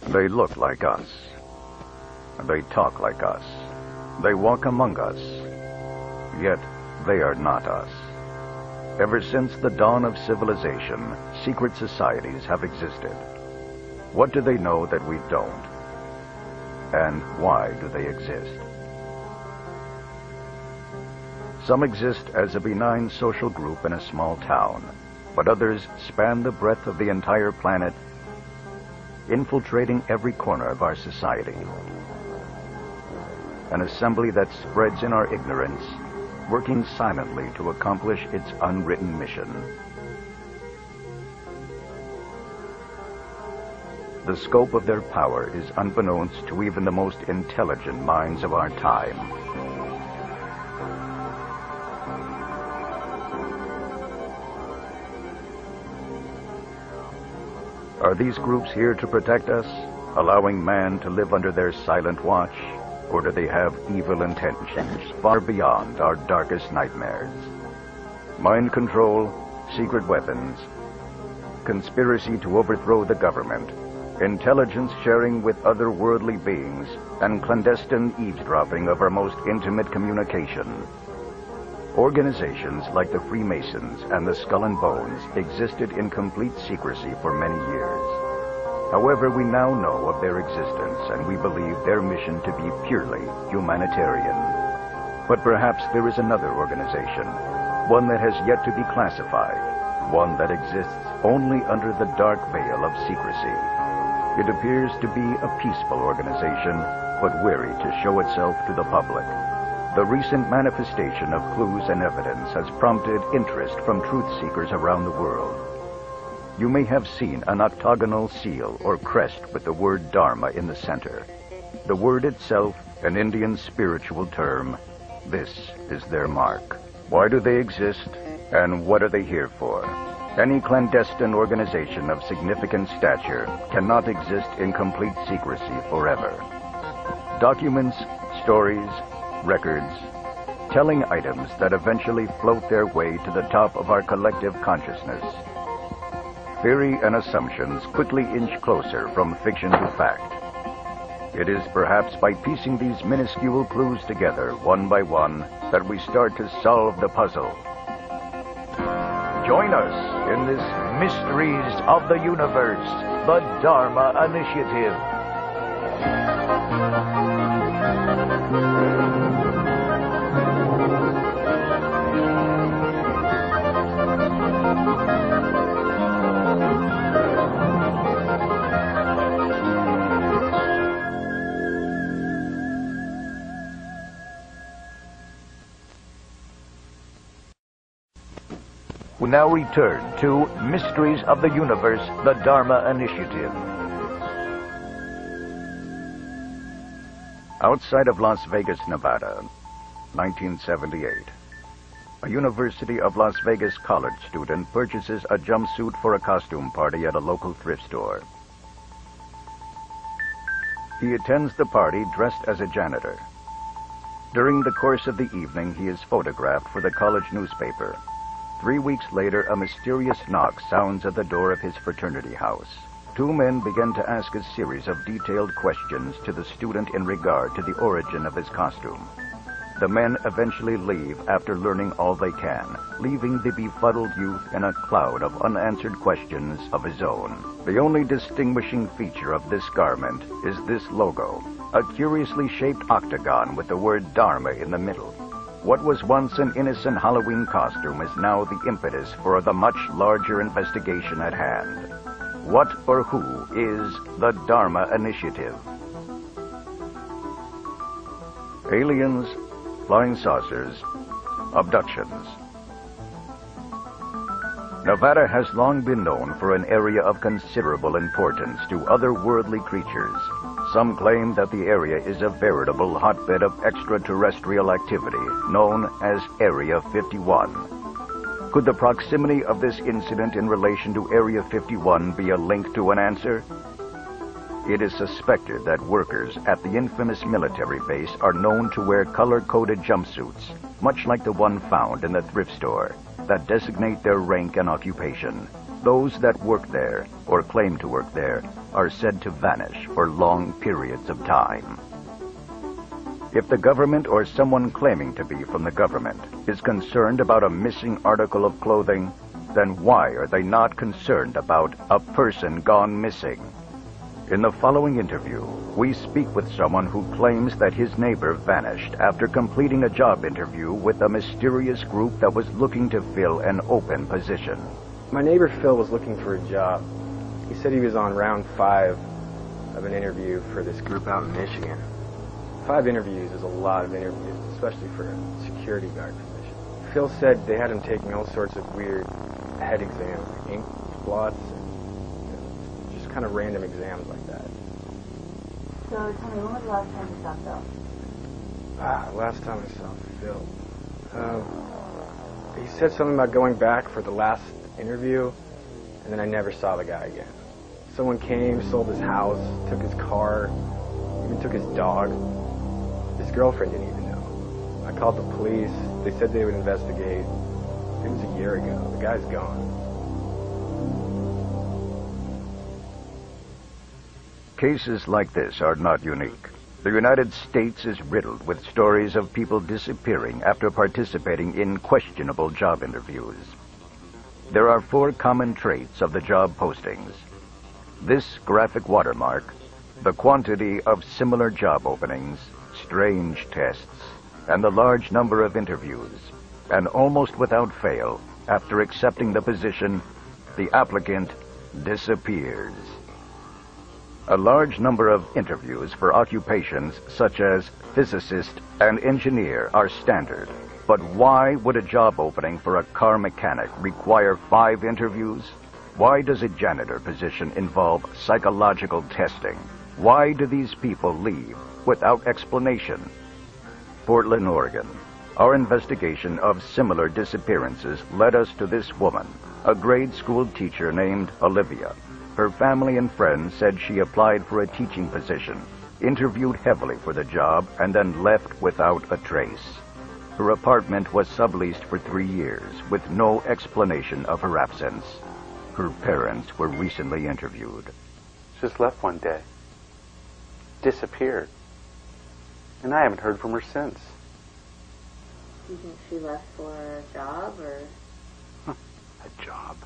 They look like us. They talk like us. They walk among us. Yet they are not us. Ever since the dawn of civilization, secret societies have existed. What do they know that we don't? And why do they exist? Some exist as a benign social group in a small town, but others span the breadth of the entire planet, infiltrating every corner of our society. An assembly that spreads in our ignorance, working silently to accomplish its unwritten mission. The scope of their power is unbeknownst to even the most intelligent minds of our time. Are these groups here to protect us, allowing man to live under their silent watch? Or do they have evil intentions far beyond our darkest nightmares? Mind control, secret weapons, conspiracy to overthrow the government, intelligence sharing with otherworldly beings, and clandestine eavesdropping of our most intimate communication. Organizations like the Freemasons and the Skull and Bones existed in complete secrecy for many years. However, we now know of their existence, and we believe their mission to be purely humanitarian. But perhaps there is another organization, one that has yet to be classified, one that exists only under the dark veil of secrecy. It appears to be a peaceful organization, but wary to show itself to the public. The recent manifestation of clues and evidence has prompted interest from truth seekers around the world. You may have seen an octagonal seal or crest with the word Dharma in the center. The word itself, an Indian spiritual term, this is their mark. Why do they exist, and what are they here for? Any clandestine organization of significant stature cannot exist in complete secrecy forever. Documents, stories, records, telling items that eventually float their way to the top of our collective consciousness. Theory and assumptions quickly inch closer from fiction to fact. It is perhaps by piecing these minuscule clues together, one by one, that we start to solve the puzzle. Join us in this Mysteries of the Universe, the Dharma Initiative. We now return to Mysteries of the Universe, the Dharma Initiative. Outside of Las Vegas, Nevada, 1978. A University of Las Vegas college student purchases a jumpsuit for a costume party at a local thrift store. He attends the party dressed as a janitor. During the course of the evening, he is photographed for the college newspaper. 3 weeks later, a mysterious knock sounds at the door of his fraternity house. Two men begin to ask a series of detailed questions to the student in regard to the origin of his costume. The men eventually leave after learning all they can, leaving the befuddled youth in a cloud of unanswered questions of his own. The only distinguishing feature of this garment is this logo, a curiously shaped octagon with the word Dharma in the middle. What was once an innocent Halloween costume is now the impetus for the much larger investigation at hand. What or who is the Dharma Initiative? Aliens, flying saucers, abductions. Nevada has long been known for an area of considerable importance to otherworldly creatures. Some claim that the area is a veritable hotbed of extraterrestrial activity, known as Area 51. Could the proximity of this incident in relation to Area 51 be a link to an answer? It is suspected that workers at the infamous military base are known to wear color-coded jumpsuits, much like the one found in the thrift store, that designate their rank and occupation. Those that work there, or claim to work there, are said to vanish for long periods of time. If the government or someone claiming to be from the government is concerned about a missing article of clothing, then why are they not concerned about a person gone missing? In the following interview, we speak with someone who claims that his neighbor vanished after completing a job interview with a mysterious group that was looking to fill an open position. My neighbor Phil was looking for a job. He said he was on round 5 of an interview for this group out in Michigan. 5 interviews is a lot of interviews, especially for a security guard position. Phil said they had him taking all sorts of weird head exams, like ink blots, and just kind of random exams like that. So tell me, when was the last time you saw Phil? Last time I saw Phil. He said something about going back for the last interview, and then I never saw the guy again. Someone came, sold his house, took his car, even took his dog. His girlfriend didn't even know. I called the police. They said they would investigate. It was a year ago. The guy's gone. Cases like this are not unique. The United States is riddled with stories of people disappearing after participating in questionable job interviews. There are 4 common traits of the job postings. This graphic watermark, the quantity of similar job openings, strange tests, and the large number of interviews, and almost without fail, after accepting the position, the applicant disappears. A large number of interviews for occupations such as physicist and engineer are standard. But why would a job opening for a car mechanic require 5 interviews? Why does a janitor position involve psychological testing? Why do these people leave without explanation? Portland, Oregon. Our investigation of similar disappearances led us to this woman, a grade school teacher named Olivia. Her family and friends said she applied for a teaching position, interviewed heavily for the job, and then left without a trace. Her apartment was subleased for 3 years, with no explanation of her absence. Her parents were recently interviewed. Just left one day. Disappeared. And I haven't heard from her since. Do you think she left for a job, or? A job.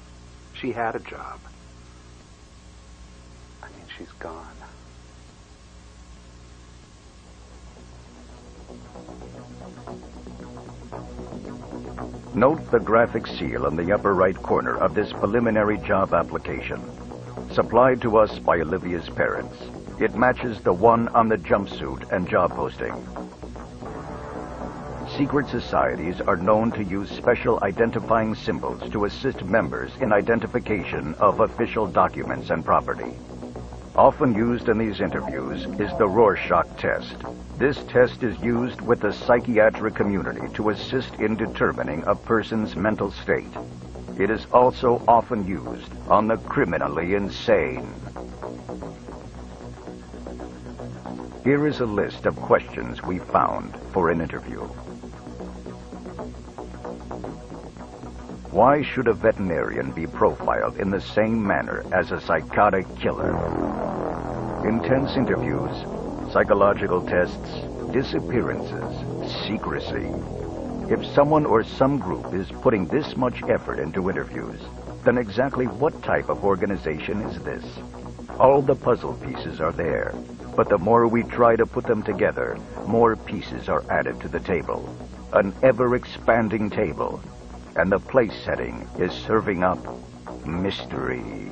She had a job. I mean, she's gone. Note the graphic seal in the upper right corner of this preliminary job application. Supplied to us by Olivia's parents, it matches the one on the jumpsuit and job posting. Secret societies are known to use special identifying symbols to assist members in identification of official documents and property. Often used in these interviews is the Rorschach test. This test is used with the psychiatric community to assist in determining a person's mental state. It is also often used on the criminally insane. Here is a list of questions we found for an interview. Why should a veterinarian be profiled in the same manner as a psychotic killer? Intense interviews, psychological tests, disappearances, secrecy. If someone or some group is putting this much effort into interviews, then exactly what type of organization is this? All the puzzle pieces are there, but the more we try to put them together, more pieces are added to the table. An ever-expanding table. And the place setting is serving up mystery.